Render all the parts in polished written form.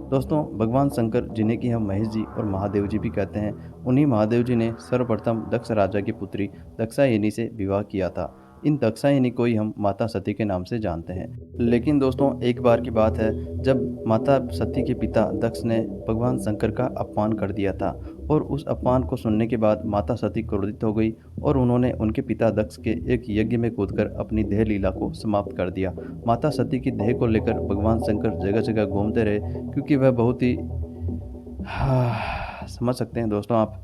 दोस्तों भगवान शंकर जिन्हें कि हम महेश जी और महादेव जी भी कहते हैं, उन्हीं महादेव जी ने सर्वप्रथम दक्ष राजा की पुत्री दक्षायनी से विवाह किया था। इन दक्षायनी को ही हम माता सती के नाम से जानते हैं। लेकिन दोस्तों एक बार की बात है, जब माता सती के पिता दक्ष ने भगवान शंकर का अपमान कर दिया था और उस अपमान को सुनने के बाद माता सती क्रोधित हो गई और उन्होंने उनके पिता दक्ष के एक यज्ञ में कूदकर अपनी देह लीला को समाप्त कर दिया। माता सती की देह को लेकर भगवान शंकर जगह जगह घूमते रहे, क्योंकि वह बहुत ही समझ सकते हैं दोस्तों आप।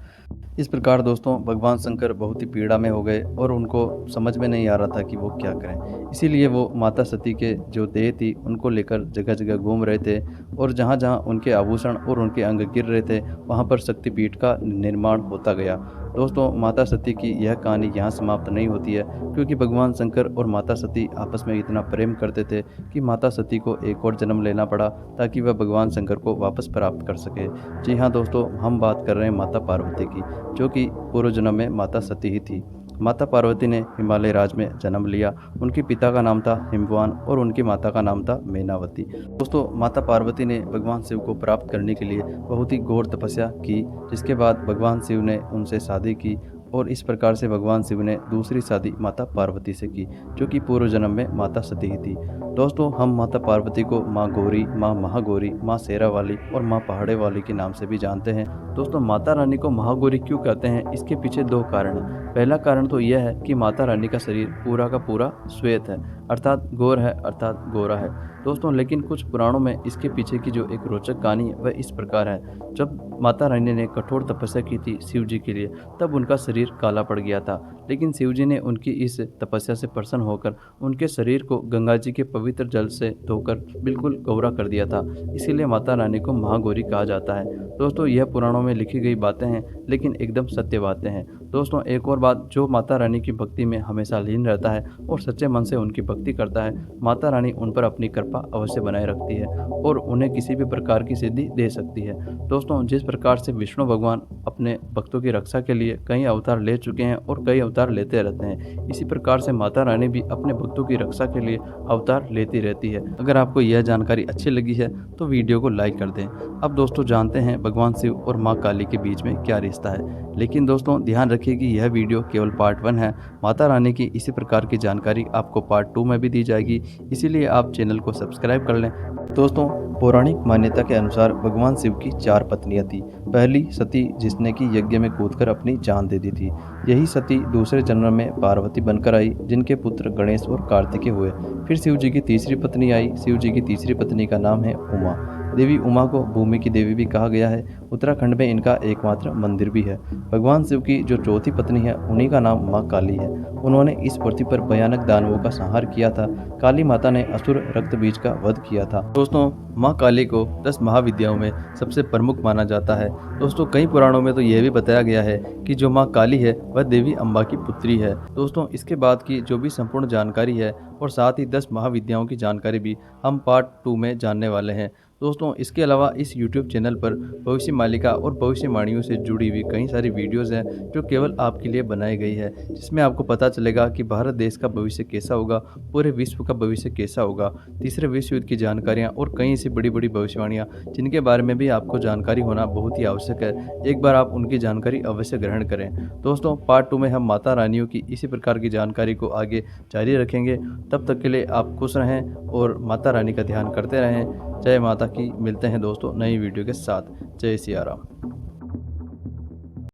इस प्रकार दोस्तों भगवान शंकर बहुत ही पीड़ा में हो गए और उनको समझ में नहीं आ रहा था कि वो क्या करें। इसीलिए वो माता सती के जो देह थी उनको लेकर जगह जगह घूम रहे थे और जहाँ जहाँ उनके आभूषण और उनके अंग गिर रहे थे वहाँ पर शक्तिपीठ का निर्माण होता गया। दोस्तों माता सती की यह कहानी यहाँ समाप्त नहीं होती है, क्योंकि भगवान शंकर और माता सती आपस में इतना प्रेम करते थे कि माता सती को एक और जन्म लेना पड़ा ताकि वह भगवान शंकर को वापस प्राप्त कर सके। जी हाँ दोस्तों, हम बात कर रहे हैं माता पार्वती की, जो कि पूर्व जन्म में माता सती ही थी। माता पार्वती ने हिमालय राज्य में जन्म लिया। उनके पिता का नाम था हिमवान और उनकी माता का नाम था मैनावती। दोस्तों माता पार्वती ने भगवान शिव को प्राप्त करने के लिए बहुत ही घोर तपस्या की, जिसके बाद भगवान शिव ने उनसे शादी की और इस प्रकार से भगवान शिव ने दूसरी शादी माता पार्वती से की, जो कि पूर्व जन्म में माता सती ही थी। दोस्तों हम माता पार्वती को माँ गौरी, माँ महागौरी, माँ शेरा वाली और माँ पहाड़े वाली के नाम से भी जानते हैं। दोस्तों माता रानी को महागौरी क्यों कहते हैं, इसके पीछे दो कारण हैं। पहला कारण तो यह है कि माता रानी का शरीर पूरा का पूरा श्वेत है, अर्थात गौर है, अर्थात गोरा है दोस्तों। लेकिन कुछ पुराणों में इसके पीछे की जो एक रोचक कहानी है वह इस प्रकार है। जब माता रानी ने कठोर तपस्या की थी शिव जी के लिए, तब उनका शरीर काला पड़ गया था, लेकिन शिव जी ने उनकी इस तपस्या से प्रसन्न होकर उनके शरीर को गंगा जी के पवित्र जल से धोकर बिल्कुल गोरा कर दिया था। इसीलिए माता रानी को महागौरी कहा जाता है। दोस्तों यह पुराणों में लिखी गई बातें हैं, लेकिन एकदम सत्य बातें हैं। दोस्तों एक और बात, जो माता रानी की भक्ति में हमेशा लीन रहता है और सच्चे मन से उनकी भक्ति करता है, माता रानी उन पर अपनी कृपा अवश्य बनाए रखती है और उन्हें किसी भी प्रकार की सिद्धि दे सकती है। दोस्तों जिस प्रकार से विष्णु भगवान अपने भक्तों की रक्षा के लिए कई अवतार ले चुके हैं और कई अवतार लेते रहते हैं, इसी प्रकार से माता रानी भी अपने भक्तों की रक्षा के लिए अवतार लेती रहती है। अगर आपको यह जानकारी अच्छी लगी है तो वीडियो को लाइक कर दें। अब दोस्तों जानते हैं भगवान शिव और माँ काली के बीच में क्या रिश्ता है। लेकिन दोस्तों ध्यान रखिए कि यह वीडियो केवल पार्ट 1 है। माता रानी की इसी प्रकार की जानकारी आपको पार्ट 2 में भी दी जाएगी, इसीलिए आप चैनल को सब्सक्राइब कर लें। दोस्तों पौराणिक मान्यता के अनुसार भगवान शिव की 4 पत्नियां थी। पहली सती, जिसने कि यज्ञ में कूदकर अपनी जान दे दी थी। यही सती दूसरे जन्म में पार्वती बनकर आई, जिनके पुत्र गणेश और कार्तिकेय हुए। फिर शिव जी की तीसरी पत्नी आई। शिव जी की तीसरी पत्नी का नाम है उमा। देवी उमा को भूमि की देवी भी कहा गया है। उत्तराखंड में इनका एकमात्र मंदिर भी है। भगवान शिव की जो चौथी पत्नी है उन्हीं का नाम माँ काली है। उन्होंने इस पृथ्वी पर भयानक दानवों का संहार किया था। काली माता ने असुर रक्त बीज का वध किया था। दोस्तों माँ काली को 10 महाविद्याओं में सबसे प्रमुख माना जाता है। दोस्तों कई पुराणों में तो यह भी बताया गया है कि जो माँ काली है वह देवी अम्बा की पुत्री है। दोस्तों इसके बाद की जो भी संपूर्ण जानकारी है और साथ ही 10 महाविद्याओं की जानकारी भी हम पार्ट 2 में जानने वाले हैं। दोस्तों इसके अलावा इस YouTube चैनल पर भविष्य मालिका और भविष्यवाणियों से जुड़ी हुई कई सारी वीडियोज़ हैं जो केवल आपके लिए बनाई गई है, जिसमें आपको पता चलेगा कि भारत देश का भविष्य कैसा होगा, पूरे विश्व का भविष्य कैसा होगा, तीसरे विश्व युद्ध की जानकारियाँ और कई ऐसी बड़ी बड़ी भविष्यवाणियाँ जिनके बारे में भी आपको जानकारी होना बहुत ही आवश्यक है। एक बार आप उनकी जानकारी अवश्य ग्रहण करें। दोस्तों पार्ट 2 में हम माता रानियों की इसी प्रकार की जानकारी को आगे जारी रखेंगे। तब तक के लिए आप खुश रहें और माता रानी का ध्यान करते रहें। जय माता की। मिलते हैं दोस्तों नई वीडियो के साथ। जय सिया राम।